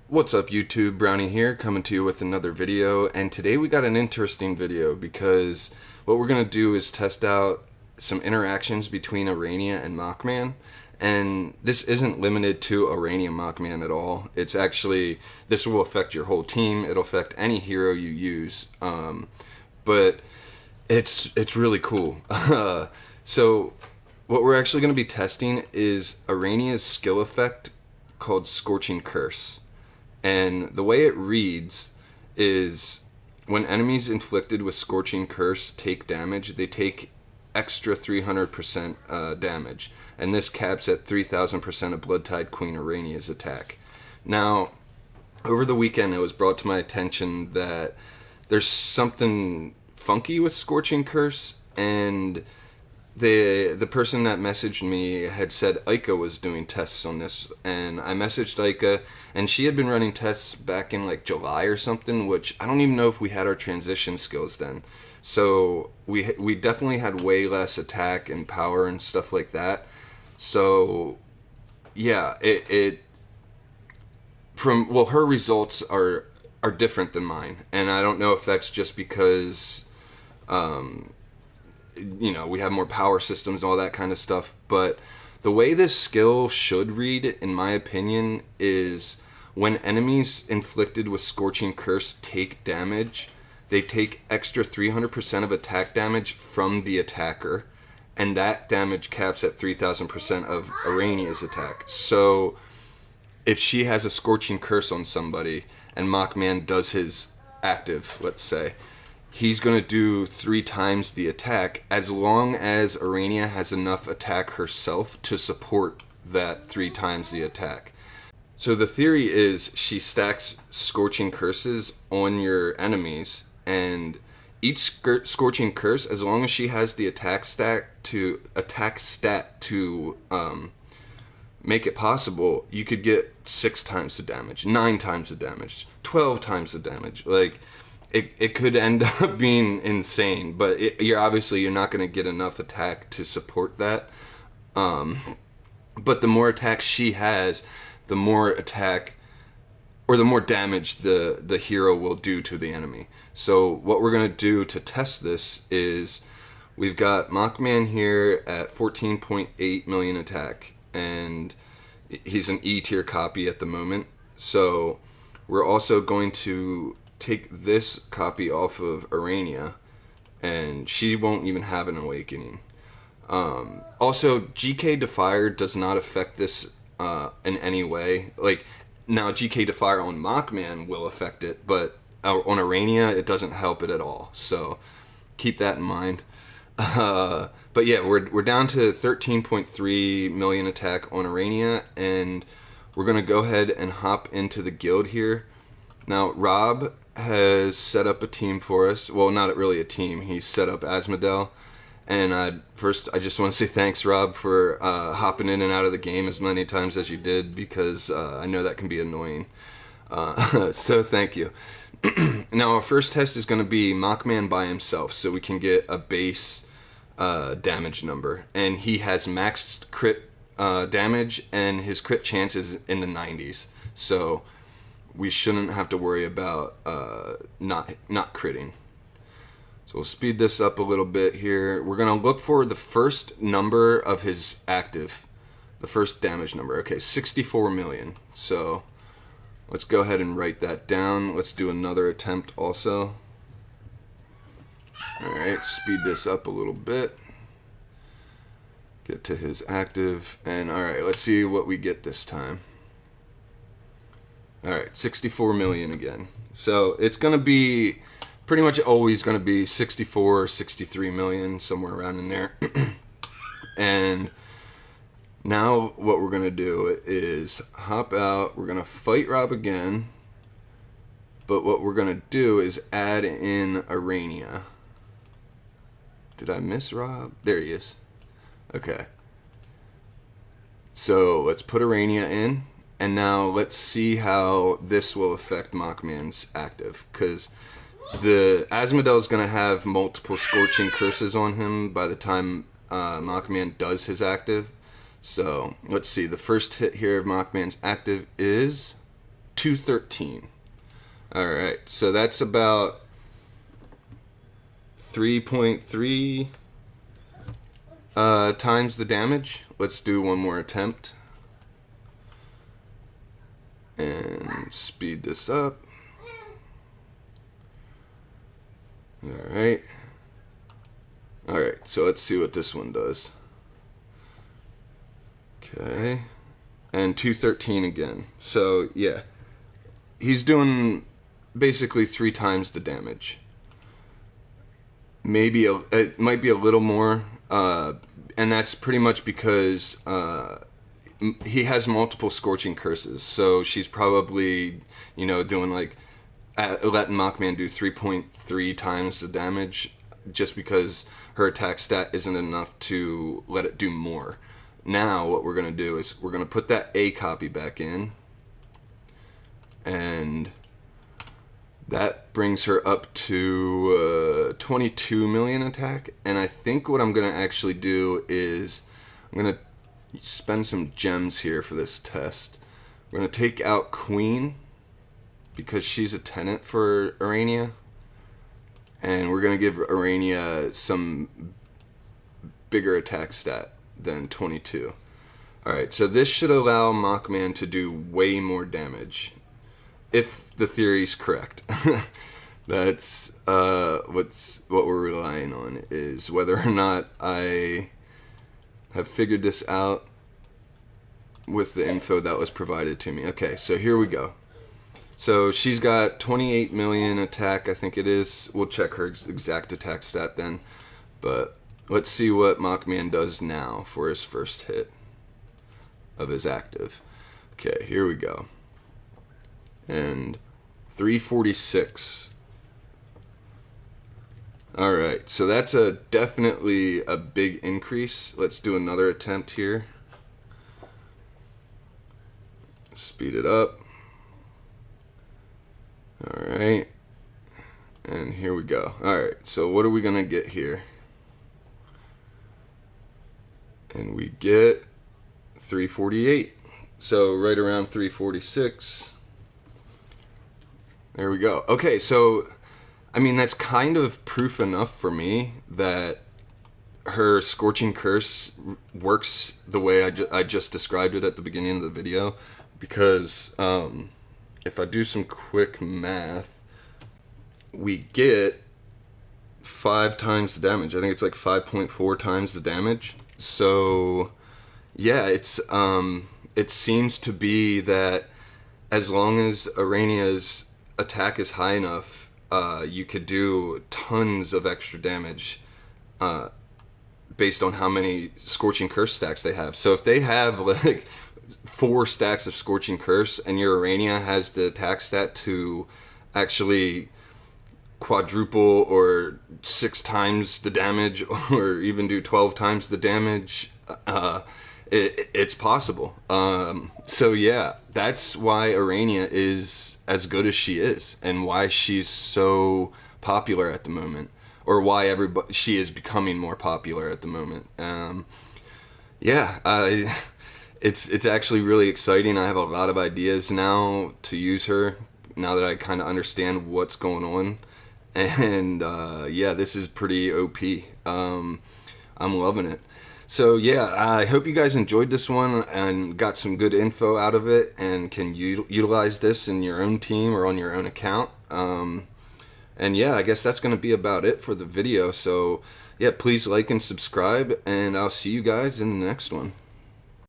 What's up YouTube, Brownie here, coming to you with another video, and today we got an interesting video because what we're going to do is test out some interactions between Arania and Mockman, and this isn't limited to Arania Mockman at all. It's actually, this will affect your whole team, it'll affect any hero you use, but it's really cool. So what we're actually going to be testing is Arania's skill effect called Scorching Curse. And the way it reads is when enemies inflicted with Scorching Curse take damage, they take extra 300% damage. And this caps at 3000% of Bloodtide Queen Arania's attack. Now, over the weekend it was brought to my attention that there's something funky with Scorching Curse, and the person that messaged me had said Ica was doing tests on this, and I messaged Ica, and she had been running tests back in like July or something, which I don't even know if we had our transition skills then. So we definitely had way less attack and power and stuff like that. So yeah, her results are different than mine, and I don't know if that's just because you know, we have more power systems, all that kind of stuff, but the way this skill should read, in my opinion, is when enemies inflicted with Scorching Curse take damage, they take extra 300% of attack damage from the attacker, and that damage caps at 3000% of Arania's attack. So if she has a Scorching Curse on somebody and Mockman does his active, let's say, he's going to do 3 times the attack as long as Arania has enough attack herself to support that 3 times the attack. So the theory is she stacks Scorching Curses on your enemies, and each Scorching Curse, as long as she has the attack stat to make it possible, you could get 6 times the damage, 9 times the damage, 12 times the damage. Like, it could end up being insane, but you're not going to get enough attack to support that. But the more attack she has, the more attack, or the more damage the hero will do to the enemy. So what we're going to do to test this is, we've got Mockman here at 14.8 million attack, and he's an E tier copy at the moment. So we're also going to take this copy off of Arania, and she won't even have an awakening. Also, GK Defier does not affect this in any way. Like, now GK Defier on Mockman will affect it, but on Arania it doesn't help it at all. So keep that in mind. But yeah, we're down to 13.3 million attack on Arania, and we're gonna go ahead and hop into the guild here. Now, Rob has set up a team for us. Well, not really a team. He's set up Asmodel. And first, I just want to say thanks, Rob, for hopping in and out of the game as many times as you did, because I know that can be annoying. So thank you. Now, our first test is going to be Mockman by himself, so we can get a base damage number. And he has maxed crit damage, and his crit chance is in the 90s. So we shouldn't have to worry about not critting. So we'll speed this up a little bit here. We're going to look for the first number of his active, the first damage number. Okay, 64 million. So let's go ahead and write that down. Let's do another attempt also. Alright, speed this up a little bit. Get to his active. And alright, let's see what we get this time. Alright, 64 million again. So it's going to be pretty much always going to be 64 or 63 million, somewhere around in there. And now what we're going to do is hop out. We're going to fight Rob again. But what we're going to do is add in Arania. Did I miss Rob? There he is. Okay. So let's put Arania in. And now let's see how this will affect Mockman's active, because the Asmodel is going to have multiple Scorching Curses on him by the time Mockman does his active. So let's see, the first hit here of Mockman's active is 213. All right, so that's about 3.3 times the damage. Let's do one more attempt and speed this up. Alright, so let's see what this one does. Okay, and 213 again. So yeah, he's doing basically 3 times the damage. Maybe it might be a little more, and that's pretty much because he has multiple scorching curses. So she's probably, you know, doing like letting Mockman do 3.3 times the damage, just because her attack stat isn't enough to let it do more. Now what we're gonna do is we're gonna put that A copy back in, and that brings her up to 22 million attack. And I think what I'm gonna actually do is I'm gonna spend some gems here for this test. We're gonna take out Queen, because she's a tenant for Urania, and we're gonna give Urania some bigger attack stat than 22. Alright, so this should allow Mockman to do way more damage, if the theory's correct. That's what we're relying on, is whether or not I have figured this out with the info that was provided to me. Okay, so here we go. So she's got 28 million attack, I think it is. We'll check her exact attack stat then. But let's see what Mockman does now for his first hit of his active. Okay, here we go. And 346. Alright, so that's definitely a big increase. Let's do another attempt here. Speed it up. Alright, and here we go. Alright, so what are we gonna get here? And we get 348. So right around 346. There we go. Okay, so I mean, that's kind of proof enough for me that her Scorching Curse works the way I just described it at the beginning of the video. Because if I do some quick math, we get 5 times the damage. I think it's like 5.4 times the damage. So yeah, it seems to be that as long as Urania's attack is high enough, you could do tons of extra damage based on how many Scorching Curse stacks they have. So if they have like 4 stacks of Scorching Curse and your Urania has the attack stat to actually quadruple or 6 times the damage, or even do 12 times the damage, it's possible. So yeah, that's why Urania is as good as she is, and why she's so popular at the moment, or why she is becoming more popular at the moment. Yeah, it's actually really exciting. I have a lot of ideas now to use her, now that I kind of understand what's going on. And yeah, this is pretty OP. I'm loving it. So yeah, I hope you guys enjoyed this one and got some good info out of it, and can utilize this in your own team or on your own account. And yeah, I guess that's going to be about it for the video. So yeah, please like and subscribe, and I'll see you guys in the next one.